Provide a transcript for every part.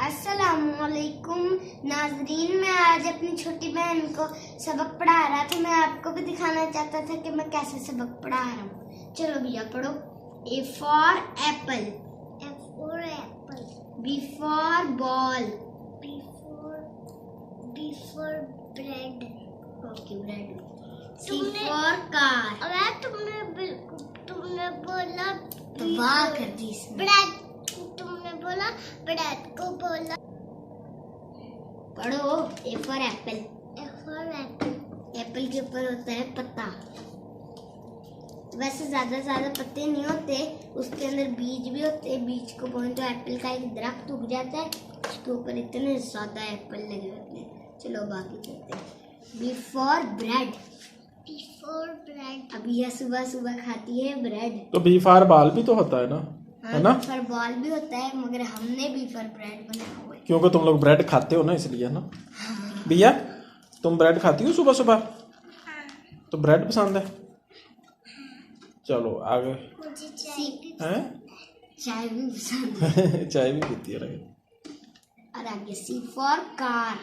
अस्सलामुअलैकुम नाजरीन, मैं आज अपनी छोटी बहन को सबक पढ़ा रहा था। मैं आपको भी दिखाना चाहता था कि मैं कैसे सबक पढ़ा रहा हूँ। चलो भैया पढ़ो। A for apple, F for apple. B for ball, B for bread. okay bread, C तुमने- for car, तुमने बोला वाह कर दी इसमें। ब्रेड, तुमने बोला ब्रेड को बोला पढ़ो। A for apple, F for apple. Apple के ऊपर होता है पत्ता। वैसे ज्यादा पत्ते नहीं होते, उसके अंदर बीज भी होते हैं। बीज को बोले तो एप्पल का एक दरख्त उग जाता है, उसके ऊपर इतने ज्यादा एप्पल लगे होते हैं। चलो बाकी चलते हैं। B for bread, B for bread. अब यह सुबह सुबह खाती है ब्रेड। तो बी फार बाल भी तो होता है ना, है ना? बी फॉर बॉल भी होता है, मगर हमने बी फॉर ब्रेड बनाया हुआ है। क्योंकि तुम लोग ब्रेड खाते हो ना, इसलिए ना। भैया तुम ब्रेड खाती हो सुबह सुबह? तो ब्रेड पसंद है। चलो आगे। मुझे चाहिए हैं? चाय भी पसंद है। चाय भी पीती है लगे। और आगे C for car,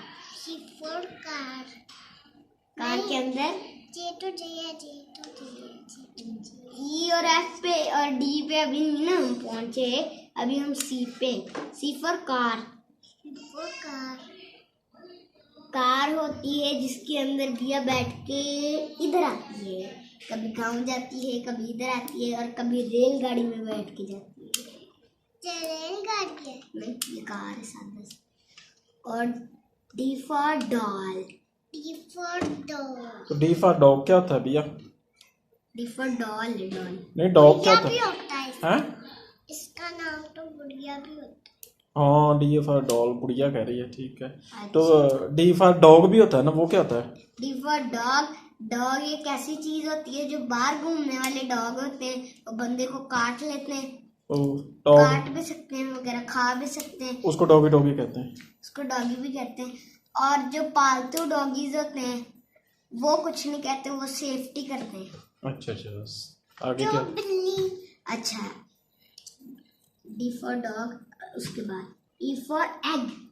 C for car. Car के अंदर J to J. ई और एफ पे और डी पे अभी नहीं ना हम पहुंचे, अभी हम सी पे। C for car, C for car. Car होती है जिसके अंदर भैया बैठ के इधर आती है। कभी गांव जाती है, कभी इधर आती है, और कभी रेलगाड़ी में बैठ के जाती है। ट्रेन गाड़ी है. नहीं, ये कार है सादा सी। और D for doll, D for dog. तो डी फॉर डॉग क्या होता है भैया? डी फॉर डॉल है, डॉल। नहीं, डॉग क्या गुड़िया होता भी है? होता है इसका. हैं? इसका नाम तो गुड़िया भी होता है. हाँ, डी फॉर डॉग गुड़िया कह रही है, ठीक है। तो डी फॉर डॉग भी होता है ना, वो क्या होता है? डी फॉर डॉग, डॉग एक ऐसी चीज होती है जो बाहर घूमने वाले डॉग होते हैं, वो बंदे को काट लेते हैं। तो डॉग, काट भी सकते हैं वगैरह, खा भी सकते हैं, उसको डॉगी डॉगी कहते हैं। उसको डॉगी भी कहते हैं। और जो पालतू डॉगीज होते हैं वो कुछ नहीं कहते, वो सेफ्टी करते हैं। अच्छा, आगे जो क्या? बिल्ली. अच्छा, डी फॉर डॉग, उसके बाद E for egg,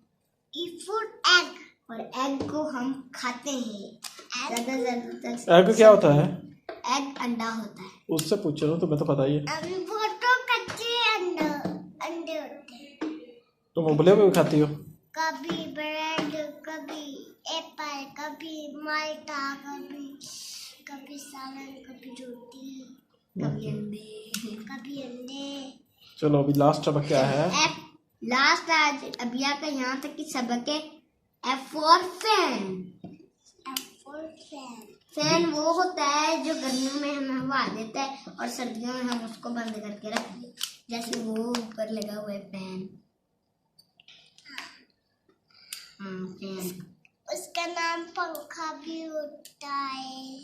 E for egg. और एग को हम खाते हैं ज्यादातर। एग क्या होता है? एग अंडा होता है। उससे पूछ रहा हूँ, तुम्हें तो पता ही है। वो तो कच्चे अंडे होते हैं. तुम उबले हुए भी खाती हो? कभी ब्रेड, कभी एप्पल, कभी माल्टा, कभी सालन, कभी रोटी, कभी अंडे। कभी अंडे. चलो अभी लास्ट सबक क्या है? लास्ट आज अबिया का यहाँ तक की सबक है। F for fan, F for fan. Fan वो होता है जो गर्मियों में हमें हवा देता है और सर्दियों में हम उसको बंद करके रख दें, जैसे वो ऊपर लगा हुआ है फैन। फैन। उसका नाम पंखा भी होता है.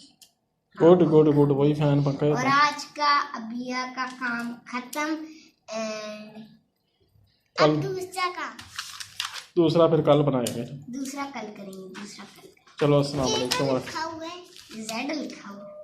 गुड गुड गुड, वही फैन पंखा और होता है। आज का अबिया का काम खत्म। एंड अब कल दूसरा फिर कल बनाएंगे। दूसरा कल करेंगे, दूसरा कल। चलो अस्सलाम वालेकुम। लिखा हुआ है. जेड लिखा हुआ।